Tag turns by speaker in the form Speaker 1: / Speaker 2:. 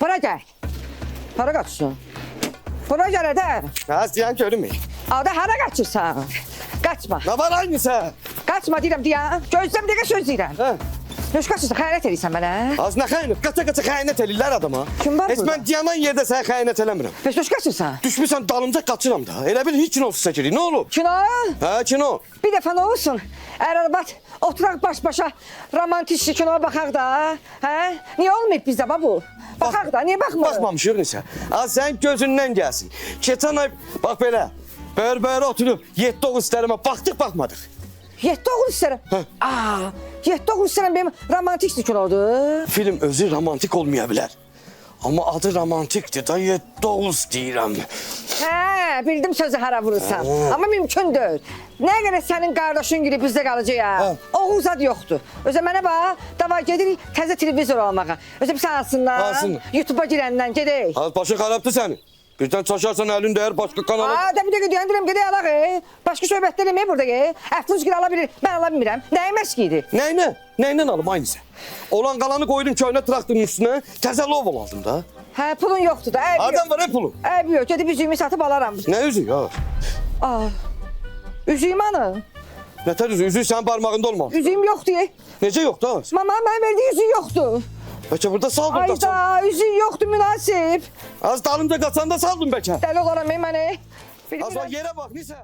Speaker 1: Bura gel. Hara kaçsın? Bura gel Eder.
Speaker 2: Ha ziyan görünmüyor.
Speaker 1: Ada hara kaçırsan? Kaçma.
Speaker 2: Ne var aynısı?
Speaker 1: Kaçma deyirəm deyə. Gözləm dəqiqə söz deyirəm.
Speaker 2: Ha.
Speaker 1: Yox qaçırsan, xəyanət edirsən mənə.
Speaker 2: Az ne xəyanət? Qaça xəyanət elirlər adama.
Speaker 1: Kim var
Speaker 2: Heç
Speaker 1: burada?
Speaker 2: mən diyanan yerdə sənə xəyanət eləmirəm.
Speaker 1: Bəs yox qaçırsan?
Speaker 2: Düşmüsən dalımca qaçıram da. Elə bil hiç ofise girik. Ne olur?
Speaker 1: Kino?
Speaker 2: Ha kino.
Speaker 1: Bir dəfə nə olsun? Ər-arvad oturaq baş-başa romantik kinoya baxaq da. Hə? Niyə olmayıb bizdə bu? Baxaq da, niyə baxmırıq?
Speaker 2: Baxmamışıq nesə. Az sən gözündən gəlsin. Keçən ay bax belə. Bər-bər oturub 7 oğuz istərimə baxdıq, baxmadıq.
Speaker 1: 7 oğul istərəm. Aa, 7 oğul istərəm benim romantik kinodur.
Speaker 2: Film özü romantik olmaya bilər. Amma adı romantikdir da 7 oğuz deyirəm.
Speaker 1: Hə, bildim sözü hara vurursan. Amma mümkündür. Nə qədər sənin qardaşın gibi bizdə qalacaq ya.
Speaker 2: Hə.
Speaker 1: Oğuz ad yoxdur. Özə mənə bax, davay gedirik təzə televizor almağa. Özə bir sansınlar.
Speaker 2: Alsın.
Speaker 1: YouTube'a girəndən gedək.
Speaker 2: Az başın xarabdır sənin. Birdən çaşarsan əlin dəyər başqa kanala.
Speaker 1: Aa, da bir dəqiqə deyən gedək alaq. Başqa söhbətlər eləmək burada. Əflus gir ala bilir, mən ala bilmirəm. Nəyə məşqidir?
Speaker 2: Nəyinə? Nəyinə alım aynısı. Olan qalanı qoydum köhnə traktorun üstünə. Təzə lovol aldım da.
Speaker 1: Hə, pulun yoxdur da. Əbi
Speaker 2: Adam
Speaker 1: yox.
Speaker 2: var hep pulu.
Speaker 1: Əbi yox, gedib üzüyümü satıb alaram.
Speaker 2: Ne üzüyü ya?
Speaker 1: Aa, üzüyüm anı.
Speaker 2: Nətər üzüyü? Üzüyü sənin parmağında olmaz.
Speaker 1: Üzüyüm yoxdur.
Speaker 2: Necə yox da?
Speaker 1: Mama mən verdiği üzüyü yoxdur.
Speaker 2: Bəlkə burada sal burada sal.
Speaker 1: Ayda, üzüyü yoxdur münasib.
Speaker 2: Az dalımca qaçanda saldım bəlkə.
Speaker 1: Dəli olaram mənə.
Speaker 2: Az var yerə bax, nisə?